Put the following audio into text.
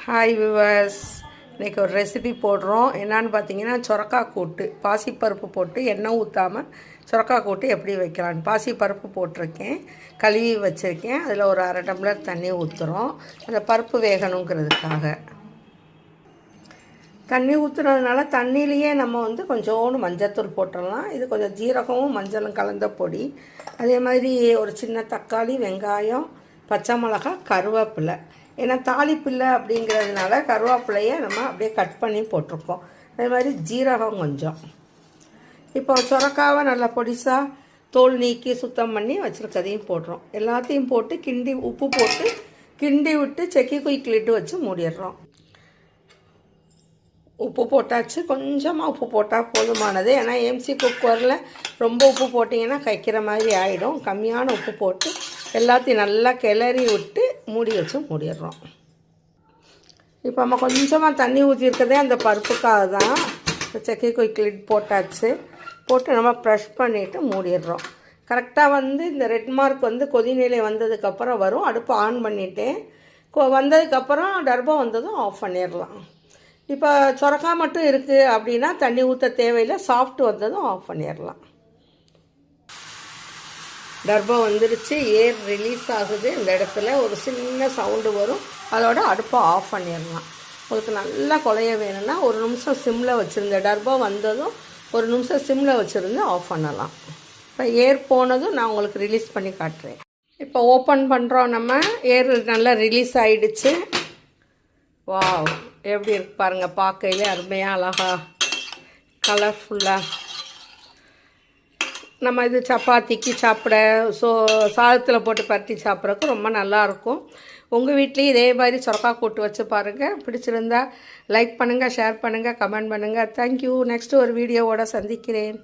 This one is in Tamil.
ஹாய் விவர்ஸ், இன்றைக்கி ஒரு ரெசிபி போடுறோம். என்னான்னு பார்த்தீங்கன்னா சொரக்காய் கூட்டு. பாசிப்பருப்பு போட்டு எண்ணெய் ஊற்றாமல் சொரக்காய் கூட்டு எப்படி வைக்கலான்னு பாசிப்பருப்பு போட்டிருக்கேன், கழுவி வச்சுருக்கேன். அதில் ஒரு அரை டம்ளர் தண்ணி ஊற்றுறோம், அந்த பருப்பு வேகணுங்கிறதுக்காக. தண்ணி ஊற்றுனதுனால தண்ணியிலையே நம்ம கொஞ்சோண்டு மஞ்சத்தூள் போட்டுடலாம். இது கொஞ்சம் ஜீரகமும் மஞ்சளும் கலந்த பொடி. அதே மாதிரி ஒரு சின்ன தக்காளி, வெங்காயம், பச்சை மிளகாய், கருவேப்பிலை. ஏன்னா தாளிப்பில்லை அப்படிங்கிறதுனால கருவேப்பிலையை நம்ம அப்படியே கட் பண்ணி போட்டிருக்கோம். அதே மாதிரி ஜீரகம் கொஞ்சம். இப்போ சொரக்காவை நல்லா பொடிசாக தோல் நீக்கி சுத்தம் பண்ணி வச்சுருக்கதையும் போடுறோம். எல்லாத்தையும் போட்டு கிண்டி உப்பு போட்டு கிண்டி விட்டு செக்கி குயிக்கிலிட்டு வச்சு மூடிடுறோம். உப்பு போட்டாச்சு, கொஞ்சமாக உப்பு போட்டால் போதுமானது. ஏன்னா எம்சி குக்கரில் ரொம்ப உப்பு போட்டிங்கன்னா கைக்கிற மாதிரி ஆகிடும். கம்மியான உப்பு போட்டு எல்லாத்தையும் நல்லா கிளறி விட்டு மூடி வச்சு மூடிடுறோம். இப்போ நம்ம கொஞ்சமாக தண்ணி ஊற்றிருக்கதே அந்த பருப்புக்காக தான். செக்கி குயிக்கிலிட் போட்டாச்சு, போட்டு நம்ம ப்ரெஷ் பண்ணிவிட்டு மூடிடுறோம். கரெக்டாக இந்த ரெட் மார்க் கொதிநிலை வந்ததுக்கப்புறம் வரும். அடுப்பு ஆன் பண்ணிவிட்டேன். வந்ததுக்கப்புறம் டர்பம் வந்ததும் ஆஃப் பண்ணிடலாம். இப்போ சொரக்காய் மட்டும் இருக்குது அப்படின்னா தண்ணி ஊற்ற தேவையில்லை. சாஃப்ட் வந்ததும் ஆஃப் பண்ணிடலாம். டர்பம் வந்துருச்சு, ஏர் ரிலீஸ் ஆகுது. இந்த இடத்துல ஒரு சின்ன சவுண்டு வரும். அதோட அடுப்பை ஆஃப் பண்ணிடலாம். உங்களுக்கு நல்லா குழைய வேணும்னா ஒரு நிமிஷம் சிம்மில் வச்சுருந்தேன். டர்பம் வந்ததும் ஒரு நிமிஷம் சிம்மில் வச்சுருந்து ஆஃப் பண்ணலாம். இப்போ ஏர் போனதும் நான் உங்களுக்கு ரிலீஸ் பண்ணி காட்டுறேன். இப்போ ஓப்பன் பண்ணுறோம். நம்ம ஏர் நல்லா ரிலீஸ் ஆகிடுச்சு. வாவ், எப்படி இருக்கு பாருங்கள். பார்க்கையிலே அருமையாக அழகா கலர்ஃபுல்லாக. நம்ம இது சப்பாத்திக்கு சாப்பிட சாதத்தில் போட்டு பரட்டி சாப்பிட்றதுக்கு ரொம்ப நல்லாயிருக்கும். உங்கள் வீட்லேயும் இதே மாதிரி சொரக்காய் கூட்டு வச்சு பாருங்கள். பிடிச்சிருந்தா லைக் பண்ணுங்கள், ஷேர் பண்ணுங்கள், கமெண்ட் பண்ணுங்கள். தேங்க்யூ. நெக்ஸ்ட்டு ஒரு வீடியோவோட சந்திக்கிறேன்.